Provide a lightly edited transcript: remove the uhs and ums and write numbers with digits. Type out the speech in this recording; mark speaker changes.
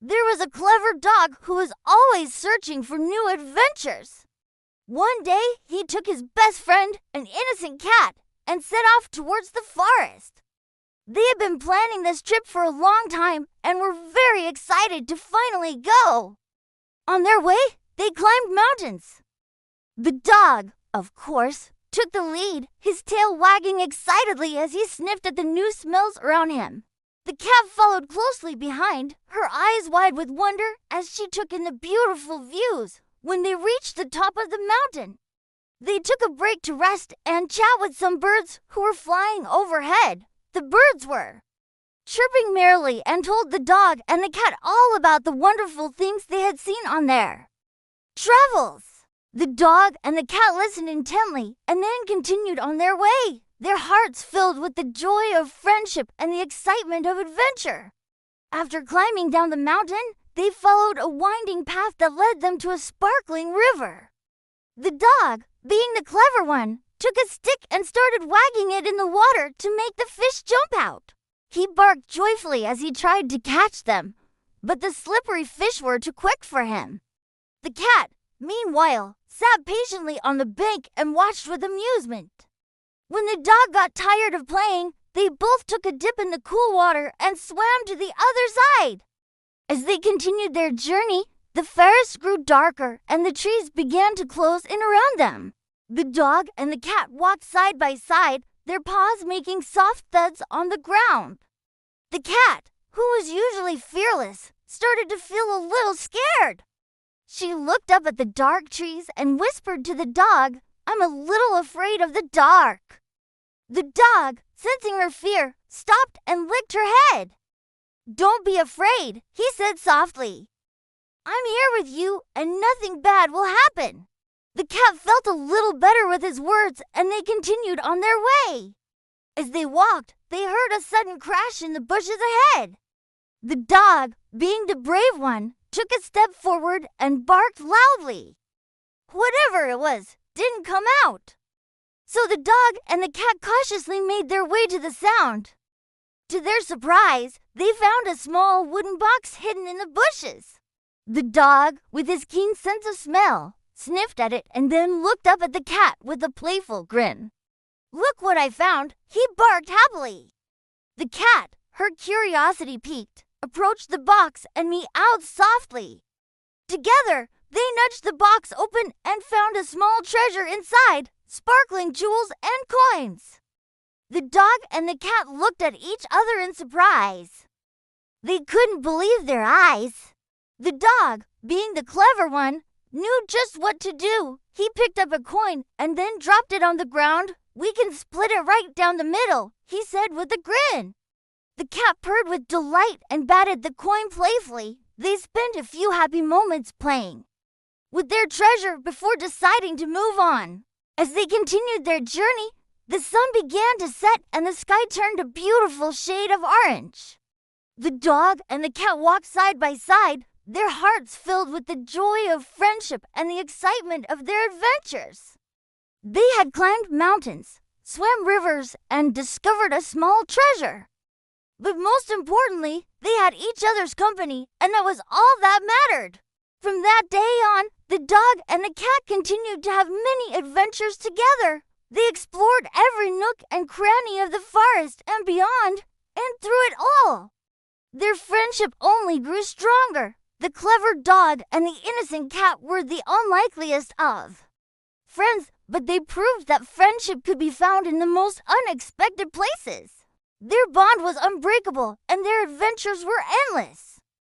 Speaker 1: There was a clever dog who was always searching for new adventures. One day, he took his best friend, an innocent cat, and set off towards the forest. They had been planning this trip for a long time and were very excited to finally go. On their way, they climbed mountains. The dog, of course, took the lead, his tail wagging excitedly as he sniffed at the new smells around him. The cat followed closely behind, her eyes wide with wonder as she took in the beautiful views. When they reached the top of the mountain, they took a break to rest and chat with some birds who were flying overhead. The birds were chirping merrily and told the dog and the cat all about the wonderful things they had seen on their travels. The dog and the cat listened intently and then continued on their way, their hearts filled with the joy of friendship and the excitement of adventure. After climbing down the mountain, they followed a winding path that led them to a sparkling river. The dog, being the clever one, took a stick and started wagging it in the water to make the fish jump out. He barked joyfully as he tried to catch them, but the slippery fish were too quick for him. The cat, meanwhile, sat patiently on the bank and watched with amusement. When the dog got tired of playing, they both took a dip in the cool water and swam to the other side. As they continued their journey, the forest grew darker and the trees began to close in around them. The dog and the cat walked side by side, their paws making soft thuds on the ground. The cat, who was usually fearless, started to feel a little scared. She looked up at the dark trees and whispered to the dog, "I'm a little afraid of the dark." The dog, sensing her fear, stopped and licked her head. "Don't be afraid," he said softly. "I'm here with you and nothing bad will happen." The cat felt a little better with his words and they continued on their way. As they walked, they heard a sudden crash in the bushes ahead. The dog, being the brave one, took a step forward and barked loudly. Whatever it was didn't come out. So the dog and the cat cautiously made their way to the sound. To their surprise, they found a small wooden box hidden in the bushes. The dog, with his keen sense of smell, sniffed at it and then looked up at the cat with a playful grin. "Look what I found," he barked happily. The cat, her curiosity piqued, approached the box and meowed softly. Together, they nudged the box open and found a small treasure inside, sparkling jewels and coins. The dog and the cat looked at each other in surprise. They couldn't believe their eyes. The dog, being the clever one, knew just what to do. He picked up a coin and then dropped it on the ground. "We can split it right down the middle," he said with a grin. The cat purred with delight and batted the coin playfully. They spent a few happy moments playing with their treasure before deciding to move on. As they continued their journey, the sun began to set and the sky turned a beautiful shade of orange. The dog and the cat walked side by side, their hearts filled with the joy of friendship and the excitement of their adventures. They had climbed mountains, swam rivers, and discovered a small treasure. But most importantly, they had each other's company, and that was all that mattered. From that day on, the dog and the cat continued to have many adventures together. They explored every nook and cranny of the forest and beyond, and through it all, their friendship only grew stronger. The clever dog and the innocent cat were the unlikeliest of friends, but they proved that friendship could be found in the most unexpected places. Their bond was unbreakable, and their adventures were endless.